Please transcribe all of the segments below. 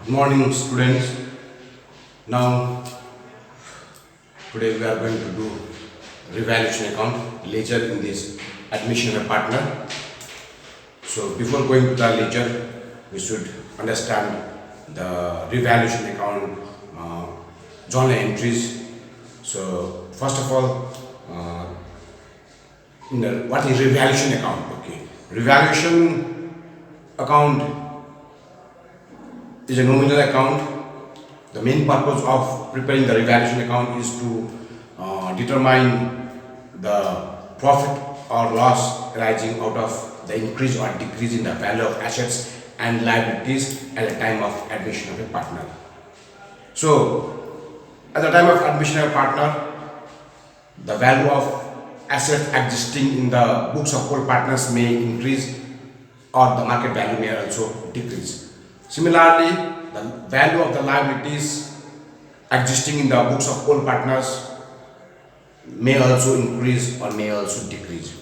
Good morning, students. Now, today we are going to do revaluation account ledger in this admission of a partner. So, before going to the ledger, we should understand the revaluation account journal entries. So, first of all, what is revaluation account? Okay, revaluation account is a nominal account. The main purpose of preparing the revaluation account is to determine the profit or loss arising out of the increase or decrease in the value of assets and liabilities at the time of admission of a partner. So, at the time of admission of a partner, the value of assets existing in the books of all partners may increase or the market value may also decrease. Similarly, the value of the liabilities existing in the books of all partners may also increase or may also decrease.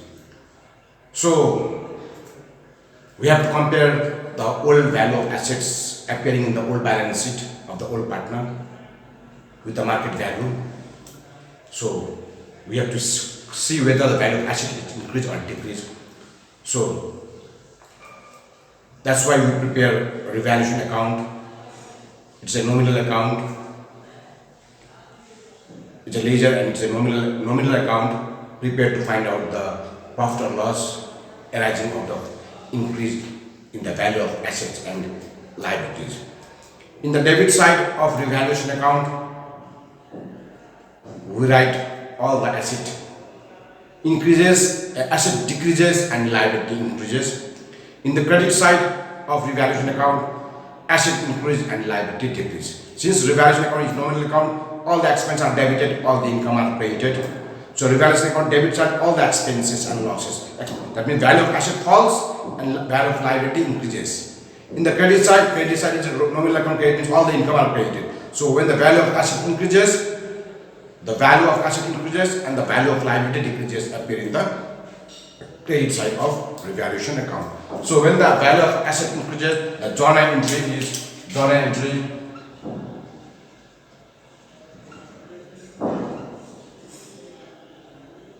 So, we have to compare the old value of assets appearing in the old balance sheet of the old partner with the market value. So, we have to see whether the value of asset is increased or decreased. So, that's why we prepare a revaluation account. It's a nominal account. It's a ledger and it's a nominal account prepared to find out the profit or loss arising out of increase in the value of assets and liabilities. In the debit side of revaluation account, we write all the asset increases, asset decreases and liability increases. In the credit side of revaluation account, asset increase and liability decrease. Since revaluation account is nominal account, all the expenses are debited, all the income are credited. So revaluation account debit side, all the expenses and losses. That means value of asset falls and value of liability increases. In the credit side is a nominal account, credit means all the income are credited. So when the value of asset increases, the value of asset increases and the value of liability decreases appear in the credit side of revaluation account. So when the value of asset increases, the journal entry is journal entry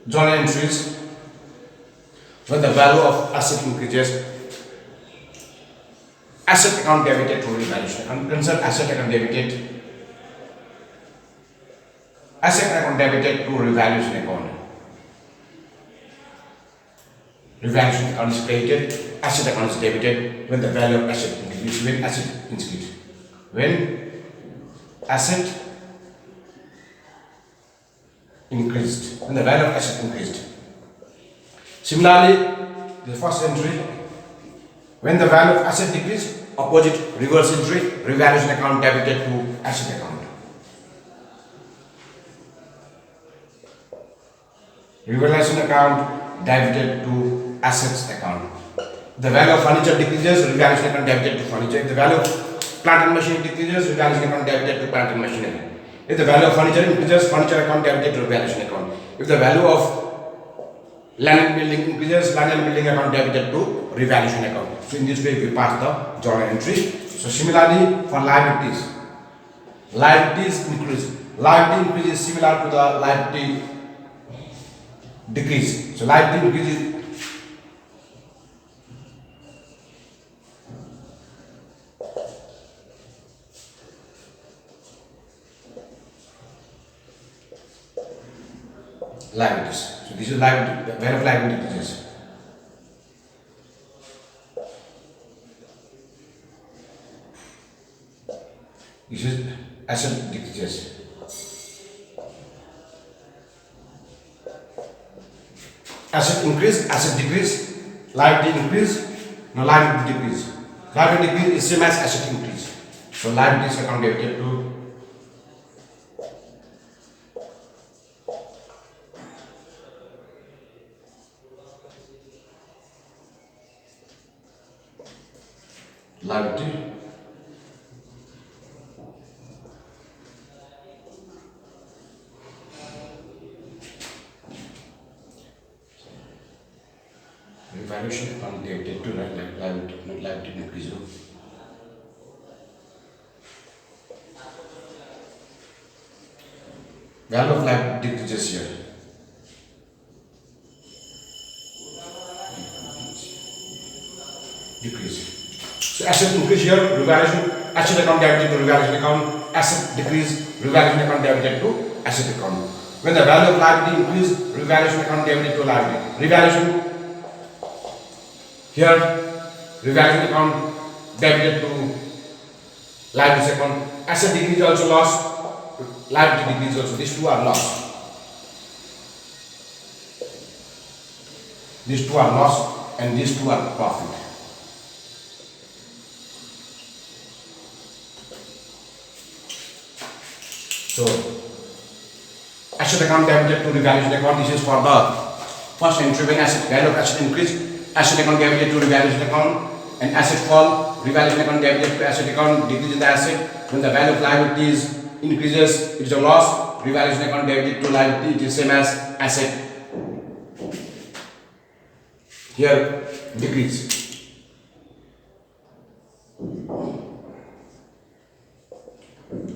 journal entries. When the value of asset increases, asset account debited to revaluation account. Concern asset account debited. Asset account debited to revaluation account. Revaluation account is credited, asset account is debited when the value of asset increases, when asset increases. When asset increased, when the value of asset increased. Similarly, the first entry, when the value of asset decreased, opposite reverse entry, revaluation account debited to asset account. Revaluation account debited to assets account. The value of furniture decreases, revaluation account debited to furniture. If the value of plant and machinery decreases, revaluation account debited to plant and machinery. If the value of furniture increases, furniture account debited to revaluation account. If the value of land and building increases, land and building account debited to revaluation account. So in this way we pass the journal entry. So similarly for liabilities, liabilities increase. Liability increase is similar to the liability decrease. So liability increase is liabilities. So this is liability, the value of liability decreases. This is asset decreases. Asset increase, asset decrease, liability increase, no liability decrease. Liability decrease is same as asset increase. So liabilities account debited to liability revaluation account debited to liability increase. Value of life decreases here. Decrease. So asset increase here, revaluation, asset account debited to revaluation account, asset decrease, revaluation account debited to asset account. When the value of liability increase, revaluation account debited to liability. Revaluation here, revaluation account debited to liability account. Asset decrease also lost, liability decrease also. These two are lost. These two are lost and these two are profit. So, asset account debited to revaluation account, this is for the first entry when asset value of asset increase, asset account debited to revaluation account, and asset fall, revaluation account debited to asset account, decrease in the asset. When the value of liabilities increases, it is a loss, revaluation account debited to liability, it is same as asset. Here, decrease.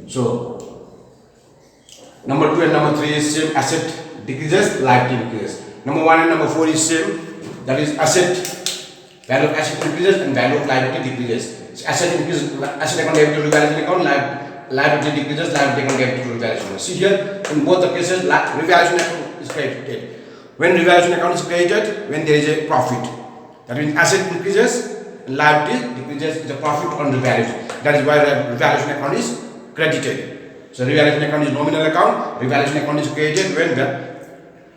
So, number 2 and number 3 is same, asset decreases, liability increases. Number 1 and number 4 is same, that is asset, value of asset increases and value of liability decreases. So asset increases, asset account debited to revaluation account, liability decreases, liability account debited to revaluation. See here, in both the cases, revaluation account is created. When revaluation account is created, when there is a profit, that means asset increases, liability decreases, is a profit on revaluation. That is why revaluation account is credited. So revaluation account is nominal account, revaluation account is created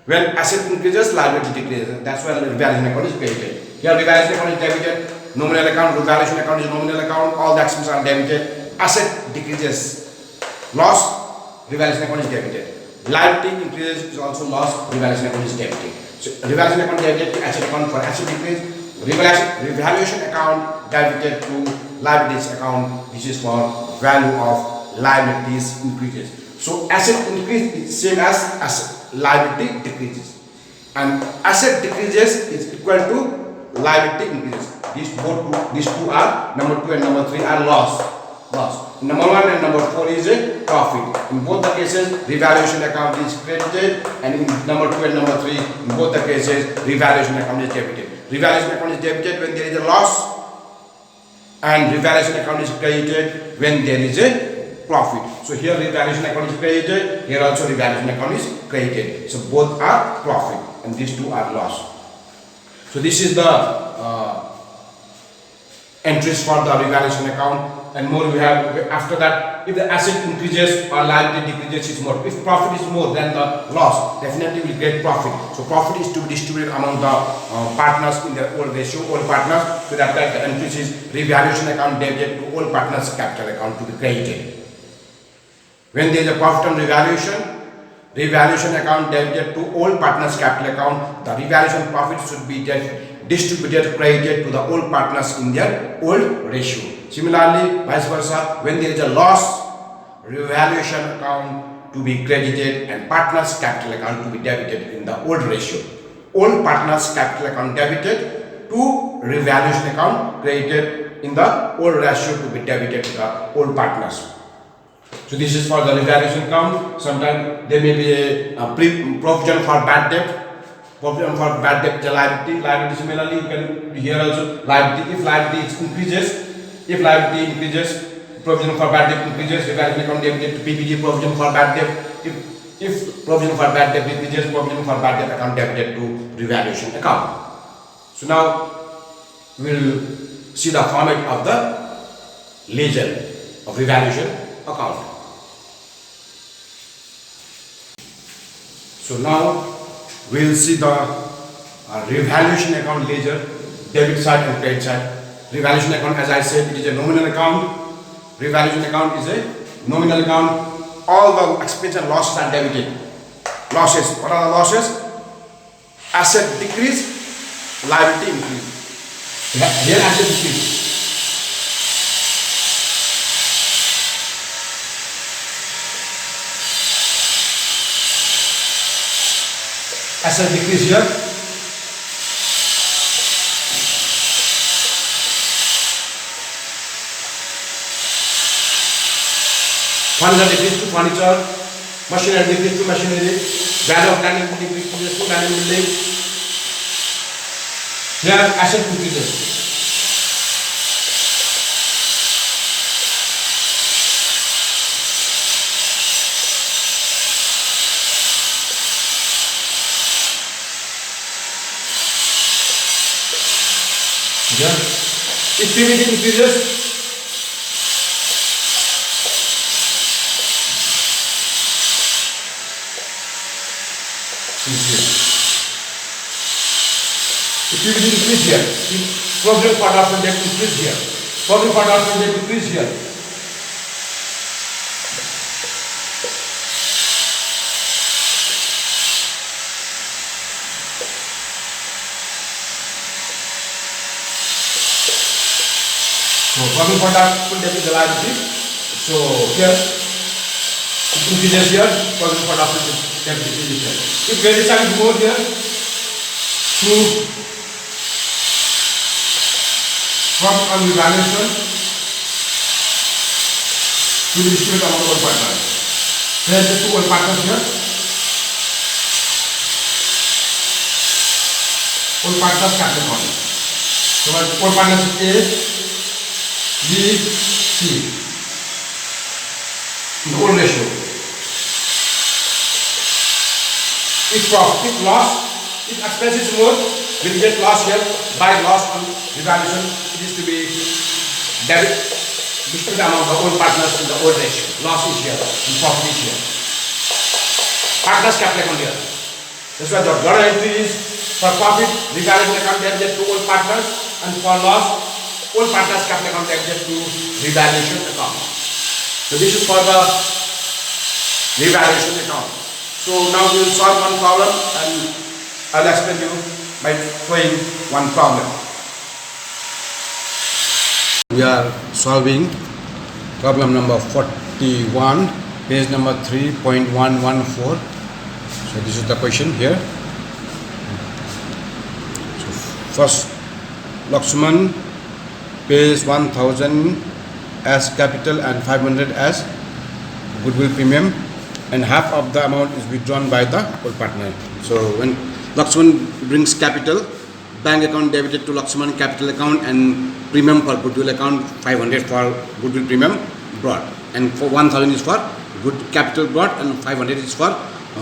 when asset increases, liability decreases. That's why revaluation account is created. Here revaluation account is debited, nominal account, revaluation account is nominal account, all the actions are debited. Asset decreases, loss, revaluation account is debited. Liability increases is also loss, revaluation account is debited. So revaluation account debited to asset account for asset decrease, revaluation account debited to liabilities account, which is for value of liabilities increases. So asset increase is same as asset, liability decreases, and asset decreases is equal to liability increases. These two are number 2 and number 3 are loss. Number 1 and number 4 is a profit. In both the cases, revaluation account is credited, and in number 2 and number 3, in both the cases, revaluation account is debited. Revaluation account is debited when there is a loss, and revaluation account is credited when there is a profit. So here revaluation account is credited, here also revaluation account is credited. So both are profit and these two are loss. So this is the entries for the revaluation account, and more we have after that. If the asset increases or liability decreases, is more. If profit is more than the loss, definitely we get profit. So profit is to be distributed among the partners in the old ratio, all partners. So that the entries is revaluation account debited to all partners capital account to be credited. When there is a profit on revaluation account debited to all partners capital account, the revaluation profit should be distributed, credited to the old partners in their old ratio. Similarly, vice versa, when there is a loss, revaluation account to be credited and partners capital account to be debited in the old ratio. Old partners capital account debited to revaluation account credited in the old ratio to be debited to the old partners. So this is for the revaluation account. Sometimes there may be a provision for bad debt. Provision for bad debt is a liability. Liability similarly, you can here also liability. If liability increases, provision for bad debt increases, revaluation account debited to PBG, provision for bad debt. If provision for bad debt increases, provision for bad debt account debited to revaluation account. So now we will see the format of the ledger of revaluation account. So now we will see the revaluation account ledger, debit side and credit side. Revaluation account, as I said, it is a nominal account. Revaluation account is a nominal account. All the expense and losses are debited. Losses, what are the losses? Asset decrease, liability increase. Here asset decrease. Asset decrease here. Furniture decrease to furniture. Machinery decrease to machinery. Value of land decreases to land and building. Here asset increases. Here, if PBT increases, if PBT increase here, provision for adoption debt increase here, provision for adoption debt increase here. So provision for adoption debt is a liability. So here it increases here, provision for adoption debt increases here. If credit side is more here, to from on revaluation to the distribute among all partners. There are the two all partners here. All partners capital money. So all partners A, B, C. The whole ratio. If profit, if loss, if expense is more, we'll get loss here. By loss on revaluation, it is to be debit distributed among the old partners in the old ratio. Loss is here and profit is here. Partners capital account here. That's why the dollar entry is for profit, revaluation account debited to old partners, and for loss, old partners capital account debited to revaluation account. So this is for the revaluation account. So now we will solve one problem and I'll explain you by showing one problem. We are solving problem number 41, page number 3.114. So this is the question here. So first, Lakshman pays 1000 as capital and 500 as goodwill premium, and half of the amount is withdrawn by the old partner. So when Lakshman brings capital, bank account debited to Lakshman capital account and premium for goodwill account 500 for goodwill premium brought, and for 1000 is for good capital brought and 500 is for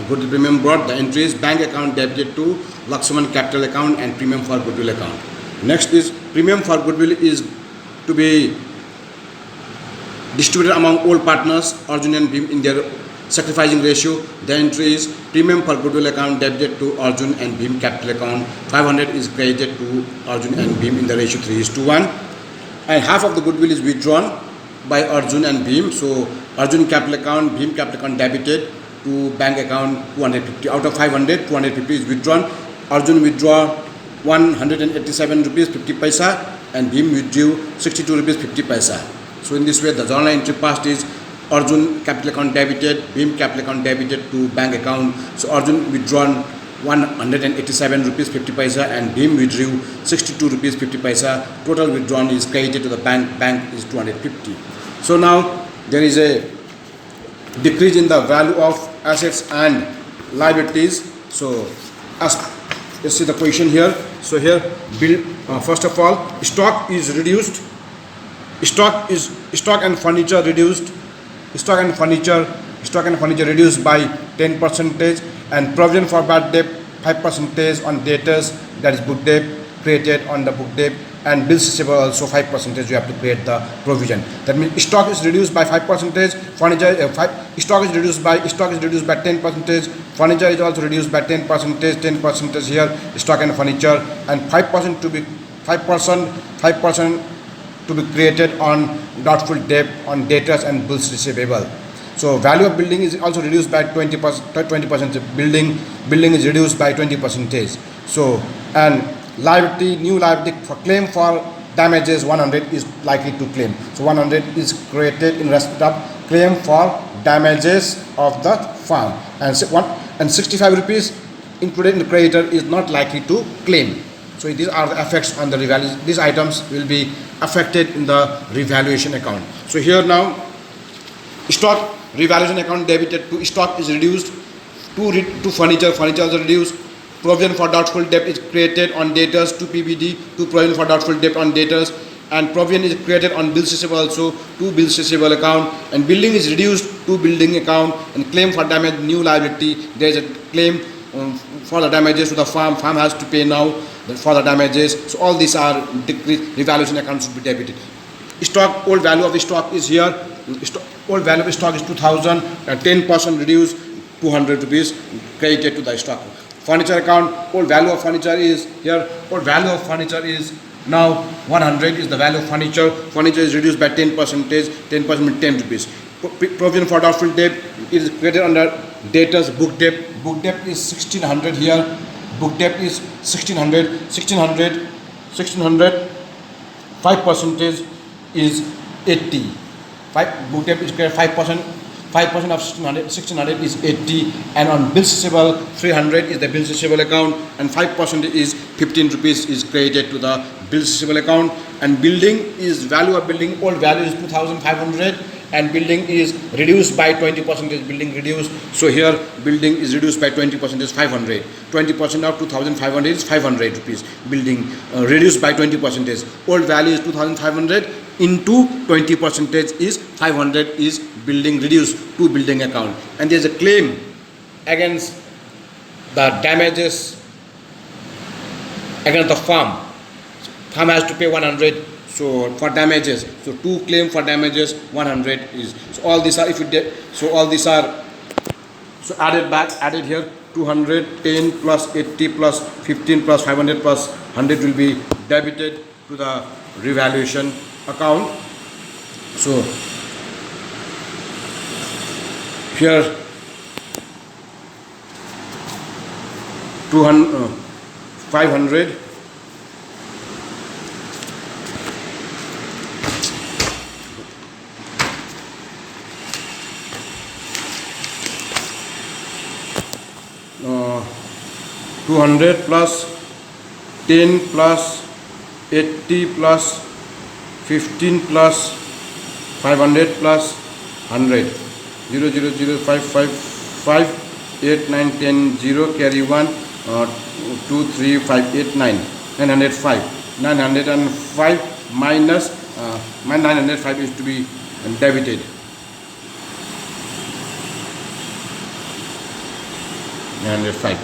goodwill premium brought. The entry is bank account debited to Lakshman capital account and premium for goodwill account. Next is premium for goodwill is to be distributed among all partners Arjun and Bhim in their sacrificing ratio. The entry is premium for goodwill account debited to Arjun and Bhim capital account. 500 is credited to Arjun and Bhim in the ratio 3:1, and half of the goodwill is withdrawn by Arjun and Bhim. So Arjun capital account, Bhim capital account debited to bank account 250. Out of 500, 250 is withdrawn. Arjun withdraw 187 rupees 50 paisa and Bhim withdrew 62 rupees 50 paisa. So in this way the journal entry passed is Arjun capital account debited, Bhim capital account debited to bank account. So Arjun withdrawn 187 rupees 50 paisa and Bhim withdrew 62 rupees 50 paisa. Total withdrawn is credited to the bank. Bank is 250. So now there is a decrease in the value of assets and liabilities. So as you see the position here. So here first of all, stock is reduced. Stock and furniture reduced. Stock and furniture reduced by 10%, and provision for bad debt 5% on debtors, that is book debt created on the book debt, and bills receivable also 5%. You have to create the provision. That means stock is reduced by 5%. Furniture stock is reduced by 10%. Furniture is also reduced by 10%. 10% here stock and furniture, and 5% to be created on doubtful debt on debtors and bills receivable. So value of building is also reduced by 20%. Building is reduced by 20%. So and liability, new liability for claim for damages 100 is likely to claim. So 100 is created in respect of claim for damages of the farm, and 65 rupees included in the creditor is not likely to claim. So these are the effects on the revaluation. These items will be affected in the revaluation account. So here now stock Revaluation account debited to stock is reduced. To furniture is reduced. Provision for doubtful debt is created on debtors to PBD to provision for doubtful debt on debtors, and provision is created on bills receivable also to bills receivable account, and building is reduced to building account, and claim for damage new liability. There is a claim for the damages to the farm has to pay now for the damages. So all these are decreased. Revaluation account should be debited. Stock, old value of the stock is here. Old value of the stock is 2000 and 10% reduced, 200 rupees credited to the stock. Furniture account, old value of furniture is here. Old value of furniture is now 100 is the value of furniture. Furniture is reduced by 10%, 10% means 10 rupees. Provision for doubtful debt is created under debtors book debt. Book debt is 1600 here. Book debt is 1600. 5% is 80. Book debt is created 5%. 5% of 1600 is 80, and on bills receivable 300 is the bills receivable account, and 5% is 15 rupees is credited to the bills receivable account. And building is value of building, old value is 2500, and building is reduced by 20%, is building reduced. So here building is reduced by 20% is 500. 20% of 2500 is 500 rupees. Building reduced by 20%. Old value is 2500 into 20% is 500 is building reduced to building account. And there is a claim against the damages against the farm. Farm has to pay 100. So for damages, so two claim for damages 100 is. So all these are, if you did, so all these are so added here. 210 plus 80 plus 15 plus 500 plus 100 will be debited to the revaluation account. So here 500 200 plus 10 plus 80 plus 15 plus 500 plus 100 0 0 0 5 5 5 8 9 10 0 carry 1 2 3 5 8 9 905 minus 905 is to be debited. 905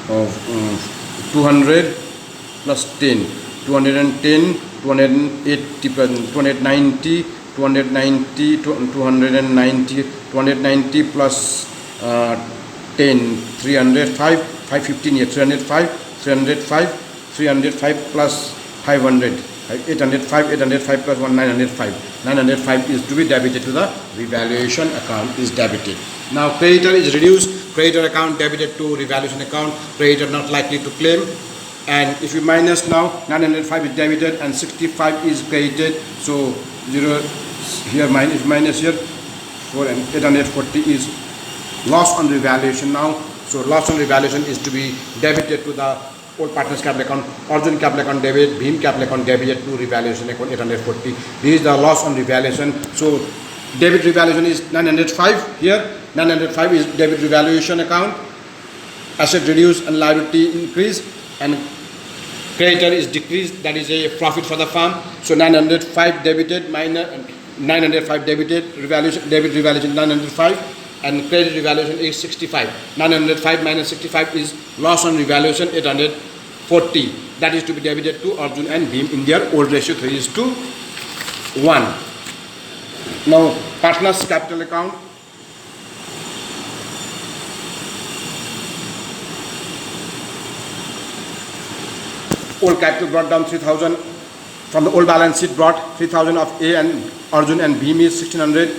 of 200 plus 10, 210, 280 plus 290, 290, 290, 290 plus 10, 305, 515 here, 305, 305 plus 500, 805 plus 1, 905. 905 is to be debited to the revaluation account is debited. Now creditor is reduced, creditor account debited to revaluation account, creditor not likely to claim. And if you minus now, 905 is debited and 65 is credited, so 0 here minus here, 4 and 840 is loss on revaluation now. So loss on revaluation is to be debited to the old partners capital account, Arjun capital account debit, Bhim capital account debited to revaluation account 840. This is the loss on revaluation. So debit revaluation is 905 here, 905 is debit revaluation account, asset reduced and liability increase, and creditor is decreased, that is a profit for the firm. So 905 debited minus 905 debited, revaluation, debit revaluation 905, and credit revaluation is 65. 905 minus 65 is loss on revaluation 840. That is to be debited to Arjun and Bhim in their old ratio 3:1. Now partners capital account. Old capital brought down 3,000 from the old balance sheet, brought 3,000 of A and Arjun and Bhim is 1,600.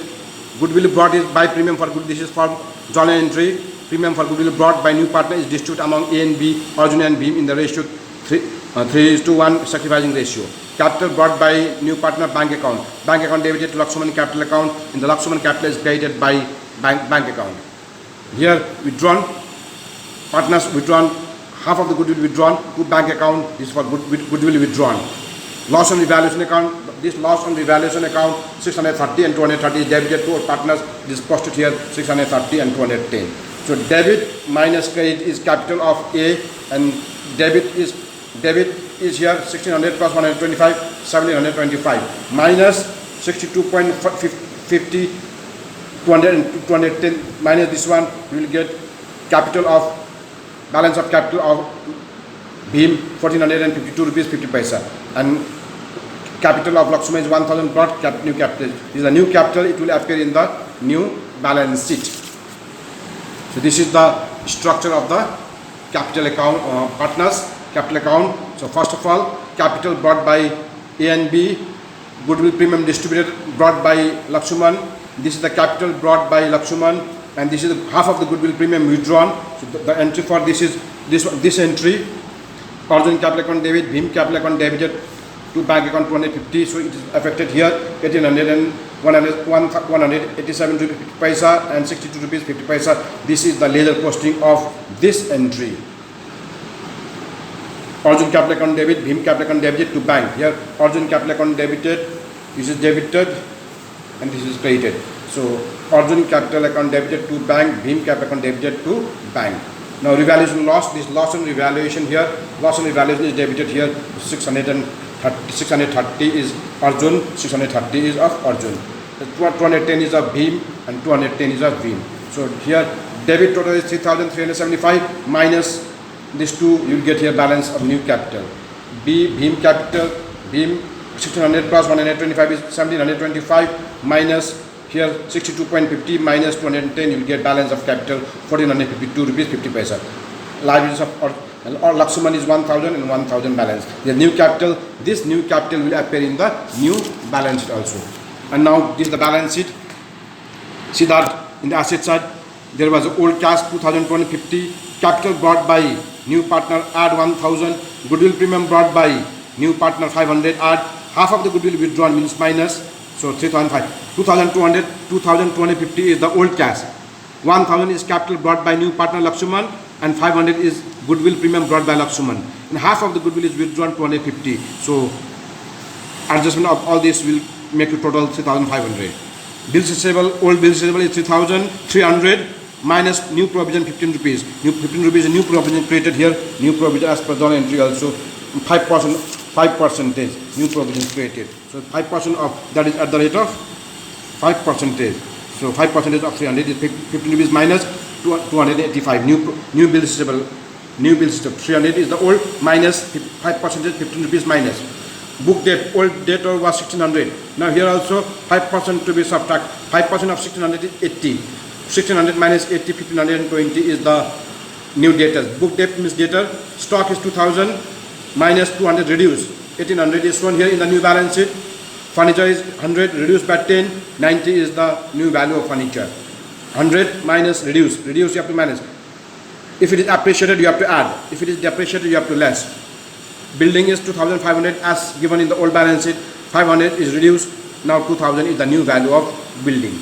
Goodwill brought is by premium for good. This is for journal entry. Premium for goodwill brought by new partner is distributed among A and B, Arjun and Bhim in the ratio 3:1 sacrificing ratio. Capital brought by new partner bank account. Bank account debited to Lakshman capital account. In the Lakshman capital is credited by bank account. Here withdrawn, partners withdrawn, half of the goodwill withdrawn to bank account is for goodwill withdrawn. Loss on revaluation account, this loss on revaluation account 630 and 230 is debited to our partners. This is posted here 630 and 210. So debit minus credit is capital of A, and debit is here 1600 plus 125, 1725 minus 62.50, 200 and 210 minus this one, we will get capital of balance of capital of Bhim 1452 rupees 50 paisa, and capital of Lakshman is 1000 brought new capital. This is the new capital, it will appear in the new balance sheet. So this is the structure of the capital account, partners capital account. So first of all, capital brought by A and B, goodwill premium distributed brought by Lakshman. This is the capital brought by Lakshman, and this is half of the goodwill premium withdrawn. So the entry for this is this entry. Arjun capital account debit, Bhim capital account debited to bank account 250. So it is affected here 1800 and 187 rupees 50 paisa and 62 rupees 50 paisa. This is the ledger posting of this entry. Arjun capital account debit, Bhim capital account debited to bank. Here Arjun capital account debited, this is debited and this is credited. So Arjun capital account debited to bank, Bhim capital account debited to bank. Now revaluation loss, this loss on revaluation here, loss on revaluation is debited here 630 is Arjun, 630 is of Arjun. 210 is of Bhim and 210 is of Bhim. So here debit total is 3375 minus these two, you will get here balance of new capital. Bhim capital, Bhim 1600 plus 125 is 1725 minus here 62.50 minus 210, you will get balance of capital 1452 rupees 50 paisa. Liabilities of or Lakshman is 1000 and 1000 balance. The new capital, this new capital will appear in the new balance sheet also. And now this is the balance sheet. See that in the asset side there was old cash 2250, capital brought by new partner add 1000, goodwill premium brought by new partner 500 add, half of the goodwill withdrawn means minus, so 3005, 2200, 2250 is the old cash, 1000 is capital brought by new partner Lakshman, and 500 is goodwill premium brought by Lakshman, and half of the goodwill is withdrawn 250. So adjustment of all this will make you total 3500. Bills receivable, old bills receivable is 3300 minus new provision 15 rupees. New 15 rupees is new provision created here. New provision as per journal entry also 5% new provision created. So 5% of that is at the rate of 5%. So 5% of 300 is 15 rupees minus 285. New bill receivable. New bill system 300 is the old minus 5% 15 rupees minus. Book debt, old debt was 1600. Now here also 5% to be subtract. 5% of 1600 is 80. 1600 minus 80, 1520 is the new debtors. Book debt means debtor. Stock is 2000 minus 200 reduced. 1800 is shown here in the new balance sheet. Furniture is 100 reduced by 10. 90 is the new value of furniture. 100 minus reduce. Reduce you have to minus. If it is appreciated you have to add. If it is depreciated you have to less. Building is 2500 as given in the old balance sheet. 500 is reduced. Now 2000 is the new value of building.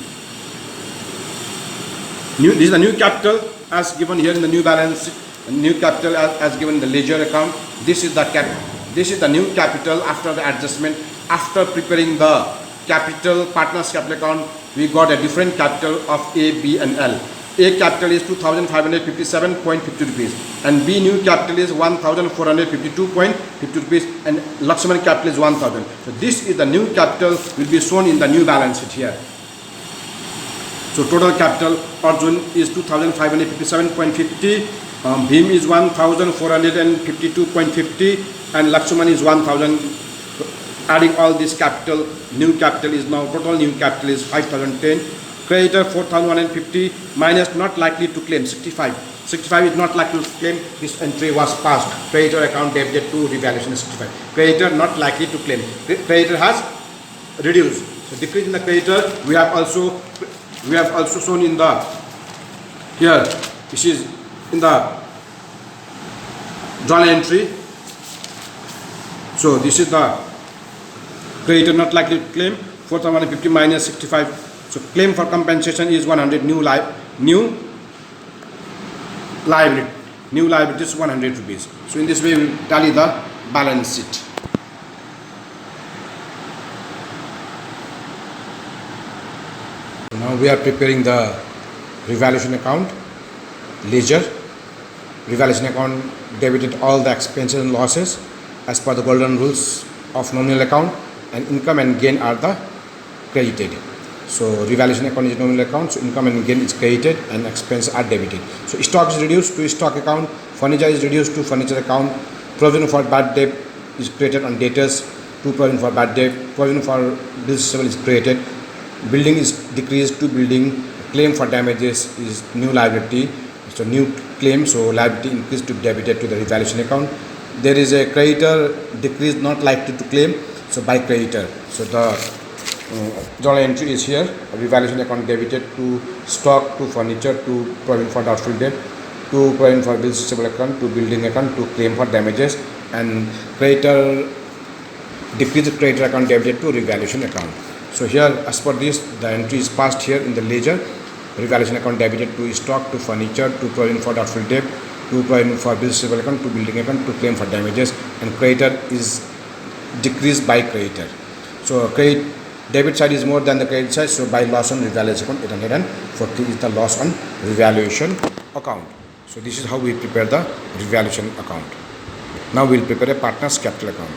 This is the new capital as given here in the new balance sheet. New capital as given in the ledger account. This is the new capital after the adjustment. After preparing the capital partners capital account, we got a different capital of A, B and L. A capital is 2557.50 rupees and B new capital is 1452.50 rupees and Lakshman capital is 1000. So this is the new capital will be shown in the new balance sheet here. So total capital Arjun is 2557.50, Bhim is 1452.50 and Lakshman is 1000. Adding all this capital, new capital is now total new capital is 5010. Creditor 4150 minus not likely to claim 65. 65 is not likely to claim. This entry was passed. Creditor account debited to revaluation 65. Creditor not likely to claim. Creditor has reduced. So decrease in the creditor. We have also shown in the here. This is in the journal entry. So this is the creditor not likely to claim 4150 minus 65. So claim for compensation is 100. New liability is 100 rupees. So in this way we tally the balance sheet. Now we are preparing the revaluation account, ledger. Revaluation account debited all the expenses and losses as per the golden rules of nominal account, and income and gain are the credited. So revaluation account is nominal account, so income and gain is credited and expenses are debited. So stock is reduced to stock account, furniture is reduced to furniture account, provision for bad debt is created on debtors, to provision for bad debt, provision for bills receivable is created, building is decreased to building, claim for damages is new liability, so new claim, so liability increased to debited to the revaluation account. There is a creditor decreased not likely to claim, so by creditor. So the journal entry is here. Revaluation account debited to stock, to furniture, to provision for doubtful debt, to provision for bills receivable account, to building account, to claim for damages, and creditor decreased creditor account debited to revaluation account. So here, as per this, the entry is passed here in the ledger. Revaluation account debited to stock, to furniture, to provision for doubtful debt, to provision for bills receivable account, to building account, to claim for damages, and creditor is decreased by creditor. So debit side is more than the credit side, so by loss on revaluation account 840 is the loss on revaluation account. So this is how we prepare the revaluation account. Now we will prepare a partner's capital account.